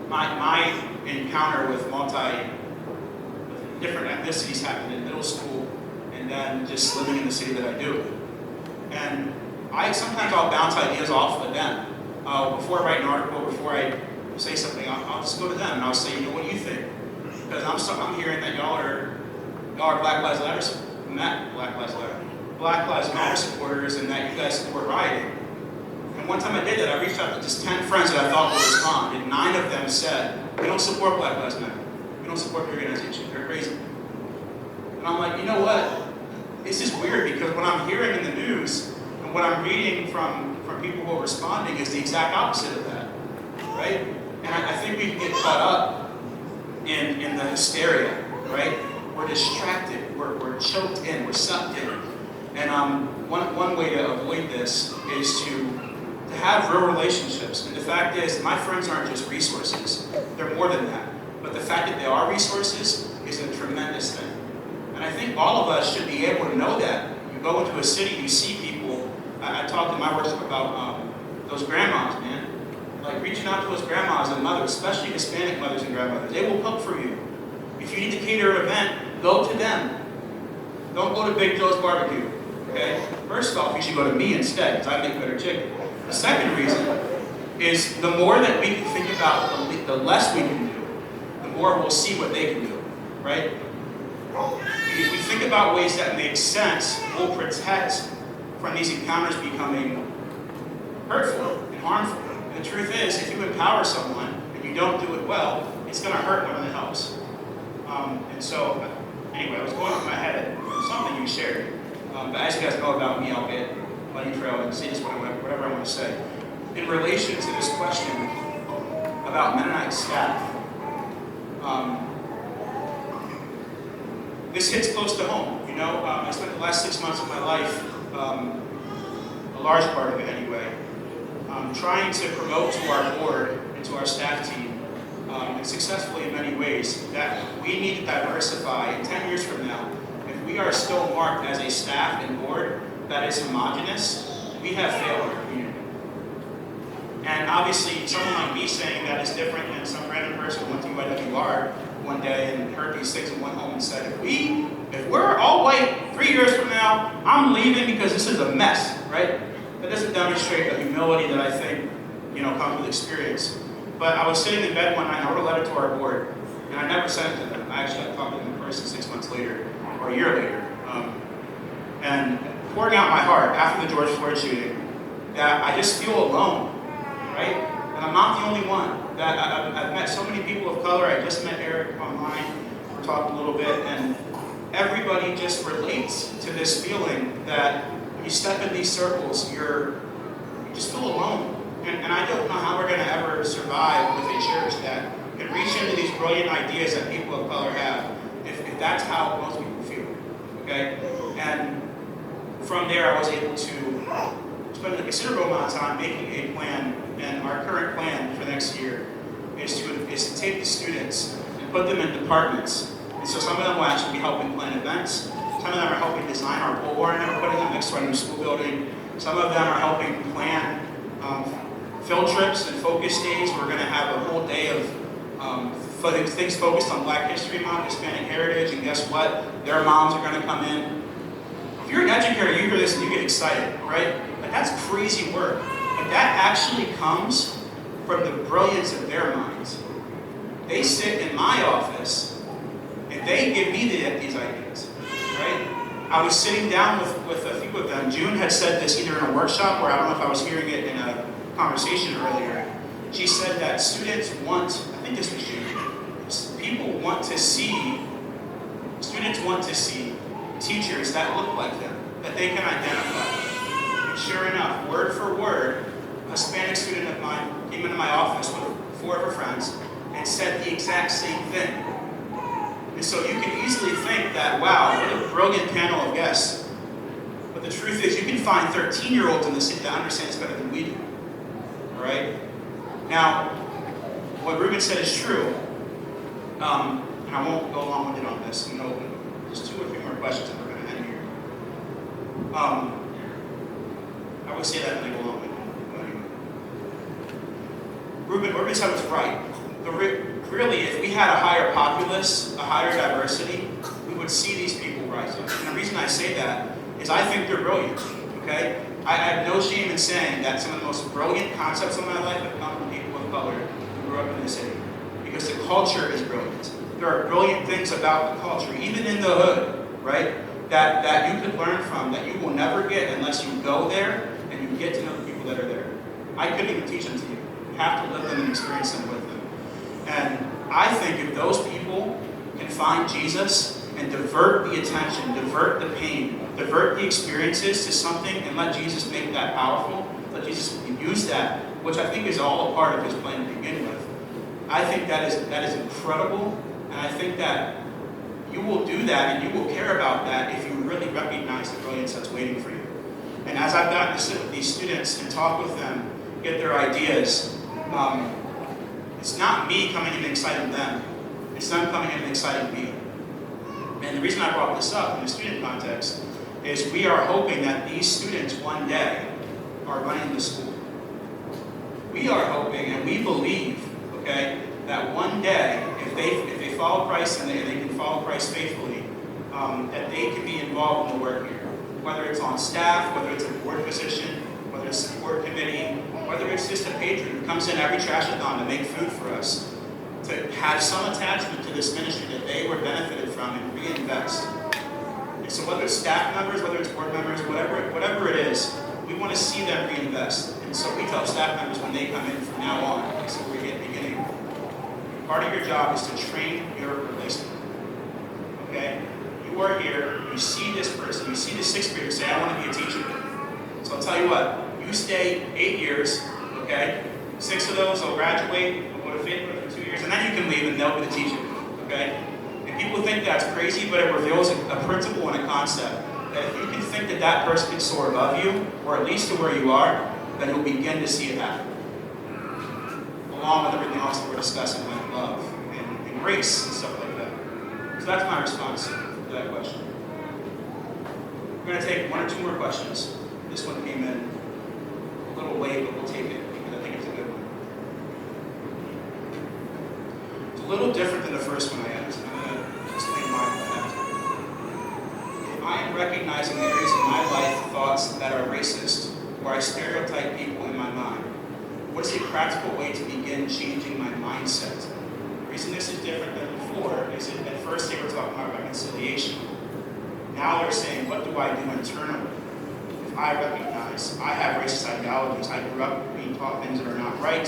my encounter with different ethnicities happened in middle school, and then just living in the city that I do. And sometimes I'll bounce ideas off of them. Before I write an article, before I say something, I'll just go to them and I'll say, what do you think? Because I'm hearing that y'all are Black Lives Matter supporters, and that you guys support rioting. And one time I did that, I reached out to just 10 friends that I thought would respond, and 9 of them said, we don't support Black Lives Matter. We don't support the organization. They're crazy. And I'm like, you know what? It's just weird, because what I'm hearing in the news and what I'm reading from people who are responding is the exact opposite of that, right? And I think we can get caught up in the hysteria, right? We're distracted, we're choked in, we're sucked in. And one way to avoid this is to have real relationships. And the fact is, my friends aren't just resources. They're more than that. But the fact that they are resources is a tremendous thing. And I think all of us should be able to know that. You go into a city, you see people. I talked in my workshop about those grandmas, man. Like reaching out to those grandmas and mothers, especially Hispanic mothers and grandmothers. They will cook for you. If you need to cater an event, go to them. Don't go to Big Joe's Barbecue, okay? First off, you should go to me instead, because I make better chicken. The second reason is the more that we can think about, the less we can do, the more we'll see what they can do, right? If we think about ways that make sense, we'll protect from these encounters becoming hurtful and harmful. And the truth is, if you empower someone and you don't do it well, it's going to hurt more than it helps. And so, anyway, I was going through my head something you shared. But as you guys know about me, I'll get bunny trail and say just whatever I want to say. In relation to this question about Mennonite staff, this hits close to home. I spent the last 6 months of my life, a large part of it anyway, trying to promote to our board and to our staff team, and successfully in many ways, that we need to diversify. And 10 years from now, if we are still marked as a staff and board that is homogenous, we have failed in our community. And obviously, someone like me saying that is different than some random person who went to UYWR one day and heard these things and went home and said, if we're all white 3 years from now, I'm leaving because this is a mess, right? That doesn't demonstrate the humility that I think, comes with experience. But I was sitting in bed one night, and I wrote a letter to our board, and And I never sent it to them. I actually talked to them in person 6 months later, or a year later. And pouring out my heart after the George Floyd shooting, that I just feel alone, right? And I'm not the only one. That I've met so many people of color. I just met Eric online. We talked a little bit, and everybody just relates to this feeling that when you step in these circles, you just feel alone. And I don't know how we're going to ever survive with a church that can reach into these brilliant ideas that people of color have, if that's how most people feel, okay? And from there, I was able to spend a considerable amount of time making a plan, and our current plan for next year is to take the students and put them in departments. And so some of them will actually be helping plan events. Some of them are helping design our bulwark and we're putting them next to our new school building. Some of them are helping plan field trips and focus days. We're going to have a whole day of things focused on Black History Month, Hispanic heritage, and guess what? Their moms are going to come in. If you're an educator, you hear this and you get excited, right? Like, that's crazy work. But that actually comes from the brilliance of their minds. They sit in my office and they give me these ideas, right? I was sitting down with a few of them. June had said this either in a workshop or I don't know if I was hearing it in a conversation earlier. She said that students want, I think this was June, students want to see teachers that look like them, that they can identify. And sure enough, word for word, a Hispanic student of mine came into my office with 4 of her friends and said the exact same thing. And so you can easily think that, wow, what a brilliant panel of guests. But the truth is, you can find 13-year-olds in the city that understand this better than we do. All right? Now, what Rueben said is true, and I won't go long-winded on this. You know, there's 2 or 3 more questions and we're going to end here. I would say that when I go long-winded. Rueben said was right. Really, if we had a higher populace, a higher diversity, we would see these people rise up. And the reason I say that is I think they're brilliant, okay? I have no shame in saying that some of the most brilliant concepts of my life have come from people of color who grew up in the city. Because the culture is brilliant. There are brilliant things about the culture, even in the hood, right? That you could learn from, that you will never get unless you go there and you get to know the people that are there. I couldn't even teach them to you. You have to live them and experience them with them. And I think if those people can find Jesus and divert the attention, divert the pain, divert the experiences to something and let Jesus make that powerful, let Jesus use that, which I think is all a part of his plan to begin with. I think that is incredible, and I think that you will do that and you will care about that if you really recognize the brilliance that's waiting for you. And as I've gotten to sit with these students and talk with them, get their ideas, it's not me coming in and exciting them. It's them coming in and exciting me. And the reason I brought this up in the student context is we are hoping that these students one day are running the school. We are hoping and we believe, okay, that one day, if they follow Christ and they can follow Christ faithfully, that they can be involved in the work here. Whether it's on staff, whether it's a board position, whether it's a support committee, whether it's just a patron who comes in every trash-a-thon to make food for us, to have some attachment to this ministry that they were benefited from and reinvest. And so whether it's staff members, whether it's board members, whatever it is, we want to see them reinvest. And so we tell staff members when they come in from now on, so we're beginning, part of your job is to train your replacement. Okay? You are here, you see this person, you see the 6th grader say, I want to be a teacher. So I'll tell you what, you stay 8 years, okay? 6 of those will graduate, will go to 5th for 2 years, and then you can leave and they'll be the teacher, okay? And people think that's crazy, but it reveals a principle and a concept that if you can think that that person can soar above you, or at least to where you are, then you'll begin to see it happen. Along with everything else that we're discussing, like love and grace and stuff like that. So that's my response to that question. We're going to take 1 or 2 more questions. This one came in a little late, but we'll take it because I think it's a good one. It's a little different than the first one I asked. I'm going to explain why that. If I am recognizing areas in my life, thoughts that are racist, or I stereotype people in my mind, what is a practical way to begin changing my mindset? The reason this is different than before talking about reconciliation. Now they're saying, what do I do internally? If I recognize I have racist ideologies, I grew up being taught things that are not right,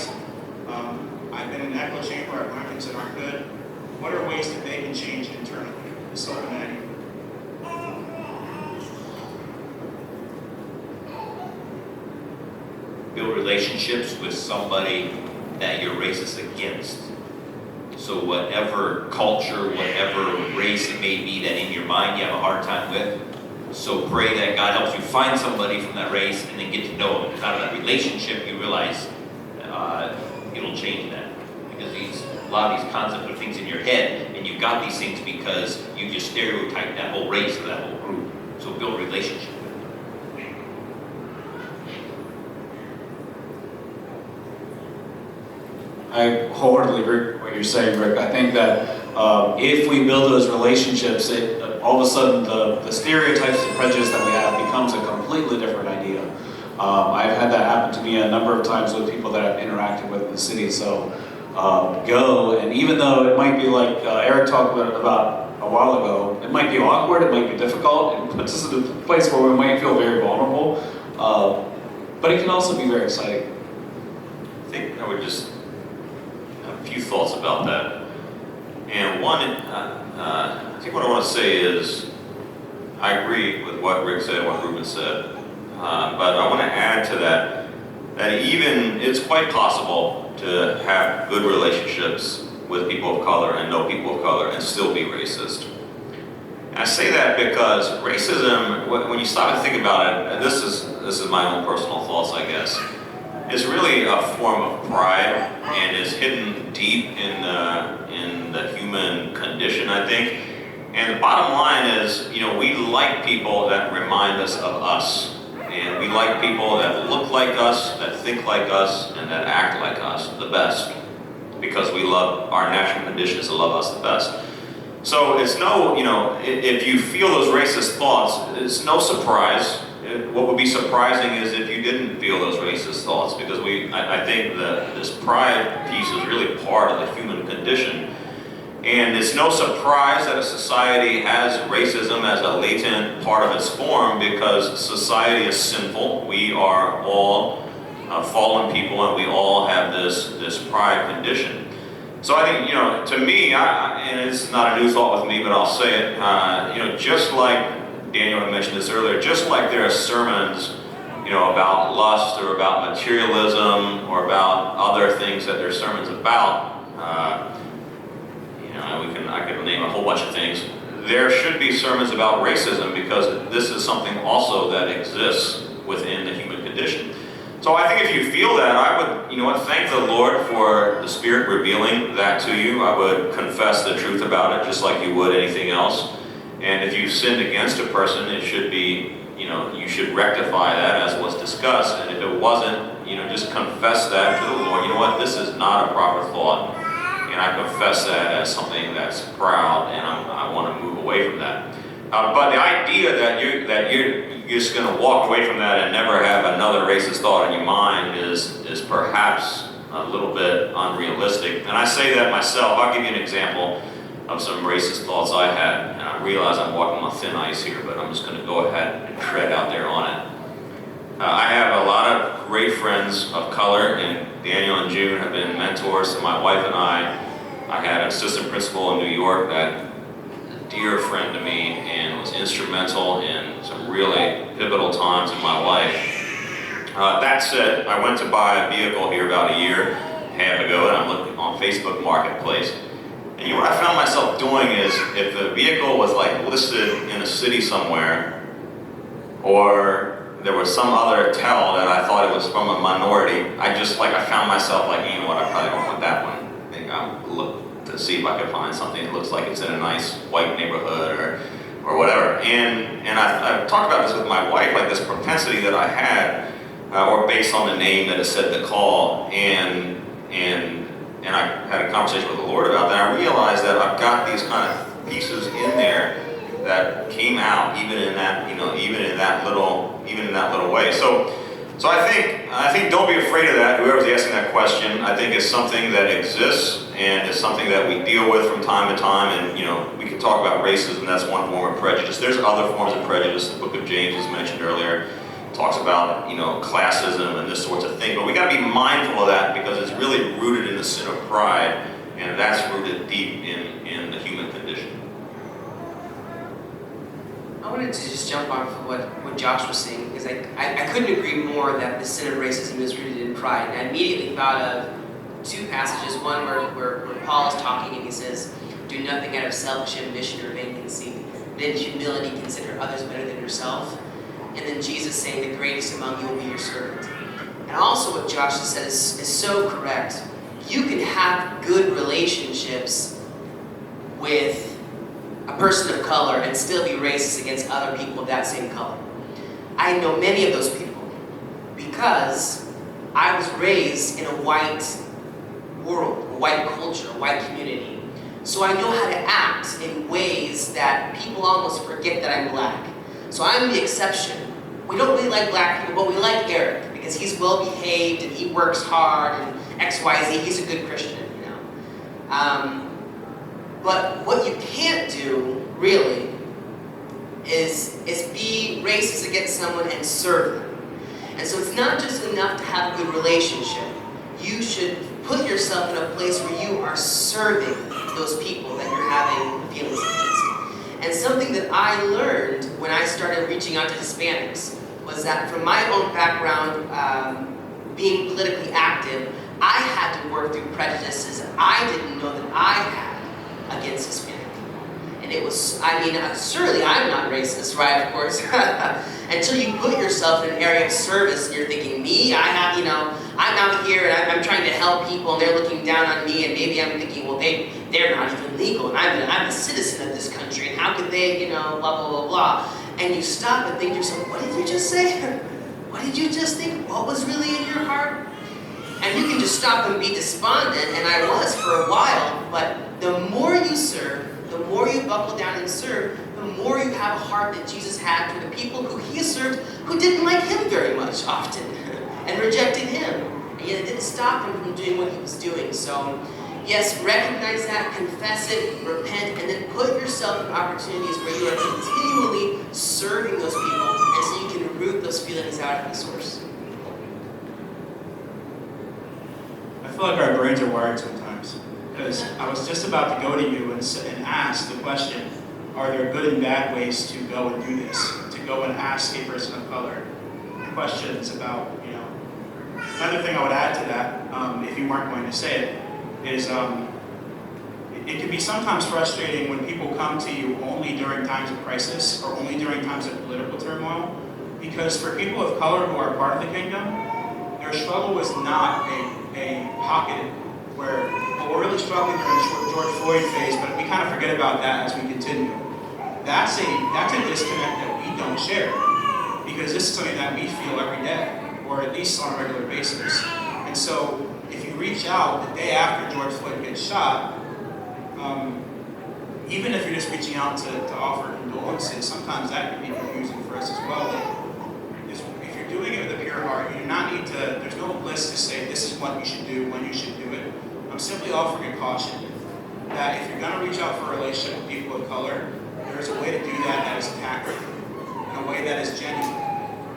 I've been in an echo chamber, I've learned things that aren't good, what are ways that they can change internally? This is open-ended. Build relationships with somebody that you're racist against. So whatever culture, whatever race it may be that in your mind you have a hard time with, so pray that God helps you find somebody from that race and then get to know them. Because out of that relationship you realize it'll change that. Because a lot of these concepts are things in your head, and you've got these things because you just stereotype that whole race or that whole group. So build a relationship. I wholeheartedly agree with what you're saying, Rick. I think that if we build those relationships, all of a sudden the stereotypes and prejudice that we have becomes a completely different idea. I've had that happen to me a number of times with people that I've interacted with in the city. So go, and even though it might be like Eric talked about a while ago, it might be awkward, it might be difficult, it puts us in a place where we might feel very vulnerable, but it can also be very exciting. I think I would just have a few thoughts about that. And one, I think what I want to say is, I agree with what Rick said, what Rueben said, but I want to add to that even it's quite possible to have good relationships with people of color and know people of color and still be racist. And I say that because racism, when you stop and think about it, and this is my own personal thoughts, I guess, is really a form of pride and is hidden deep in the human condition, I think. And the bottom line is, we like people that remind us of us. And we like people that look like us, that think like us, and that act like us the best. Because we love, our natural condition is to love us the best. So it's no, if you feel those racist thoughts, it's no surprise. What would be surprising is if you didn't feel those racist thoughts, because I think that this pride piece is really part of the human condition. And it's no surprise that a society has racism as a latent part of its form, because society is sinful. We are all fallen people, and we all have this pride condition. So I think, to me, and it's not a new thought with me, but I'll say it, just like Daniel had mentioned this earlier, just like there are sermons, about lust or about materialism or about other things that there are sermons about, I could name a whole bunch of things. There should be sermons about racism, because this is something also that exists within the human condition. So I think if you feel that, I would, thank the Lord for the Spirit revealing that to you. I would confess the truth about it, just like you would anything else. And if you've sinned against a person, it should be, you should rectify that as was discussed. And if it wasn't, just confess that to the Lord. You know what, this is not a proper thought. And I confess that as something that's proud, and I want to move away from that. But the idea that you're just going to walk away from that and never have another racist thought in your mind is perhaps a little bit unrealistic. And I say that myself. I'll give you an example of some racist thoughts I had. And I realize I'm walking on thin ice here, but I'm just going to go ahead and tread out there on it. I have a lot of great friends of color, and Daniel and June have been mentors to my wife and I. I had an assistant principal in New York that a dear friend to me and was instrumental in some really pivotal times in my life. That said, I went to buy a vehicle here about a year and a half ago, and I'm looking on Facebook Marketplace. And what I found myself doing is, if the vehicle was listed in a city somewhere, or there was some other tell that I thought it was from a minority, I found myself you know what, I probably don't want that one. I think I'll look to see if I could find something that looks like it's in a nice white neighborhood or whatever. And I've talked about this with my wife, this propensity that I had, or based on the name that it said to call, and I had a conversation with the Lord about that. I realized that I've got these kind of pieces in there that came out even in that little way. So So I think don't be afraid of that. Whoever's asking that question, I think is something that exists and is something that we deal with from time to time. And we can talk about racism. That's one form of prejudice. There's other forms of prejudice. The Book of James, as mentioned earlier, talks about classism and this sorts of thing. But we got to be mindful of that because it's really rooted in the sin of pride, and that's rooted deep in the human condition. I wanted to just jump off of what Josh was saying, because I couldn't agree more that the sin of racism is rooted in pride. And I immediately thought of two passages, one where Paul is talking and he says, do nothing out of selfish ambition or vain conceit, but in humility consider others better than yourself. And then Jesus saying, the greatest among you will be your servant. And also what Josh has said is so correct. You can have good relationships with a person of color and still be racist against other people of that same color. I know many of those people because I was raised in a white world, a white culture, a white community. So I know how to act in ways that people almost forget that I'm black. So I'm the exception. We don't really like black people, but we like Eric because he's well behaved and he works hard and XYZ, he's a good Christian, But what you can't do, really, is be racist against someone and serve them. And so it's not just enough to have a good relationship. You should put yourself in a place where you are serving those people that you're having feelings against. And something that I learned when I started reaching out to Hispanics was that from my own background, being politically active, I had to work through prejudices I didn't know that I had against Hispanic. And it was, surely I'm not racist, right, of course, until you put yourself in an area of service and you're thinking, me, I'm out here and I'm trying to help people and they're looking down on me and maybe I'm thinking, well, they're not even legal and I'm a citizen of this country and how could they, blah, blah, blah, blah. And you stop and think to yourself, what did you just say? What did you just think? What was really in your heart? And you can just stop and be despondent, and I was for a while, but the more you serve, the more you buckle down and serve, the more you have a heart that Jesus had for the people who he served who didn't like him very much often and rejected him. And yet it didn't stop him from doing what he was doing. So, yes, recognize that, confess it, repent, and then put yourself in opportunities where you are continually serving those people, and so you can root those feelings out at the source. I feel like our brains are wired sometimes, because I was just about to go to you and ask the question, are there good and bad ways to go and do this? To go and ask a person of color questions about, Another thing I would add to that, if you weren't going to say it, is it can be sometimes frustrating when people come to you only during times of crisis or only during times of political turmoil, because for people of color who are part of the kingdom, their struggle was not a pocket where, well, we're really struggling during the George Floyd phase, but we kind of forget about that as we continue. That's a disconnect that we don't share, because this is something that we feel every day, or at least on a regular basis. And so if you reach out the day after George Floyd gets shot, even if you're just reaching out to offer condolences, sometimes that can be confusing for us as well. If you're doing it with a pure heart, you do not need to, there's no list to say this is what you should do, when you should do it. I'm simply offering a caution that if you're going to reach out for a relationship with people of color, there's a way to do that is tactful, in a way that is genuine.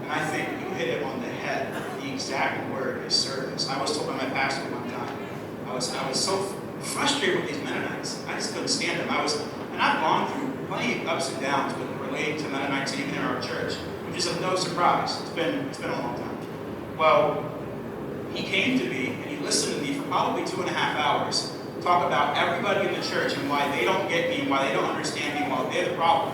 And I think you hit it on the head. The exact word is service. I was told by my pastor one time, I was so frustrated with these Mennonites. I just couldn't stand them. And I've gone through plenty of ups and downs with relating to Mennonites even in our church, which is of no surprise. It's been a long time. Well, he came to me and he listened to me for probably 2.5 hours, talk about everybody in the church and why they don't get me and why they don't understand me, why they're the problem.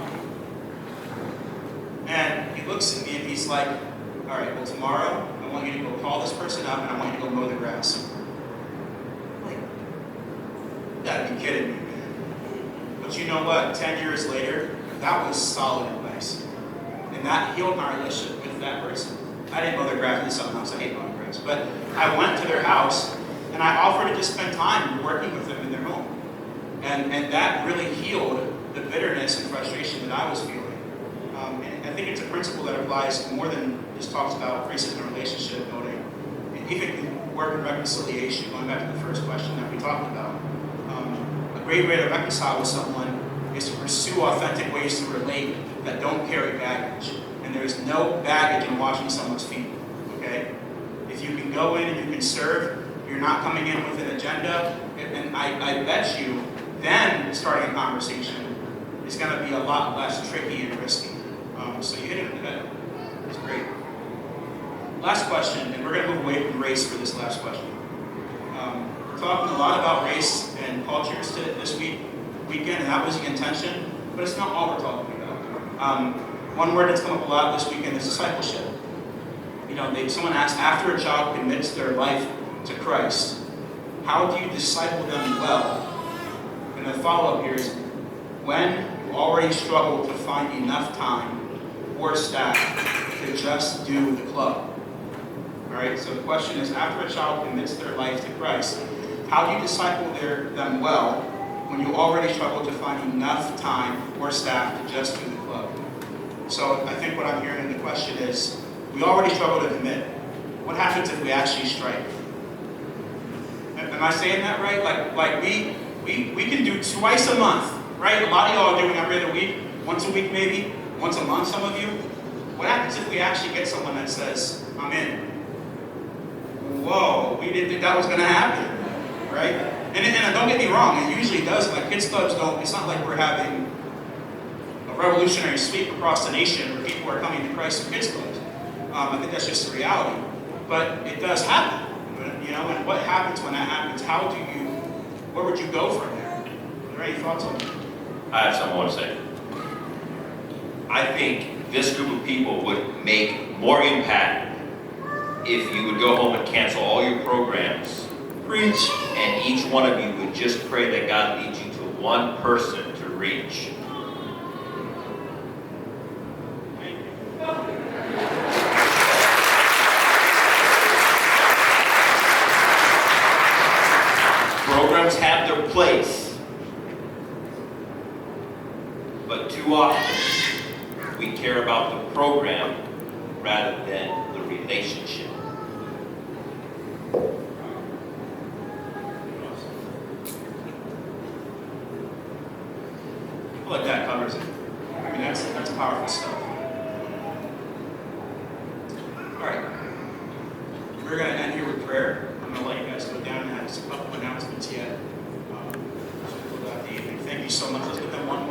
And he looks at me and he's like, all right, well, tomorrow I want you to go call this person up and I want you to go mow the grass. I'm like, you gotta be kidding me, man. But you know what? 10 years later, that was solid advice. And that healed my relationship with that person. I didn't mow their grass, it's something else, I hate mowing grass. But I went to their house and I offered to just spend time working with them in their home. And that really healed the bitterness and frustration that I was feeling. And I think it's a principle that applies more than just talks about racism and relationship building. And even work and reconciliation, going back to the first question that we talked about. A great way to reconcile with someone is to pursue authentic ways to relate that don't carry baggage. And there's no baggage in washing someone's feet, okay? If you can go in and you can serve, you're not coming in with an agenda, and I bet you, then starting a conversation is gonna be a lot less tricky and risky. So you hit it in the head. It's great. Last question, and we're gonna move away from race for this last question. We're talking a lot about race and cultures this weekend, and that was the intention, but it's not all we're talking about. One word that's come up a lot this weekend is discipleship. You know, someone asked, after a child commits their life to Christ, how do you disciple them well? And the follow-up here is, when you already struggle to find enough time or staff to just do the club. All right, so the question is, after a child commits their life to Christ, how do you disciple them well when you already struggle to find enough time or staff to just do the club? So I think what I'm hearing in the question is, we already struggle to commit. What happens if we actually strike? Am I saying that right? Like we can do twice a month, right? A lot of y'all are doing every other week, once a week maybe, once a month, some of you. What happens if we actually get someone that says, I'm in? Whoa, we didn't think that was gonna happen, right? And don't get me wrong, it usually does. Like kids clubs don't, it's not like we're having a revolutionary sweep across the nation where people are coming to Christ through kids clubs. I think that's just the reality. But it does happen, you know, and what happens when that happens? Where would you go from there? Are there any thoughts on that? I have something I want to say. I think this group of people would make more impact if you would go home and cancel all your programs. Preach. And each one of you would just pray that God leads you to one person to reach. Programs have their place, but too often we care about the program rather than the relationship. I feel like that covers it. I mean, that's powerful stuff. All right. We're going to end here with prayer. I'm going to let you guys go down and have just a couple of announcements yet. So we'll go out the evening. Thank you so much. Let's give them one more.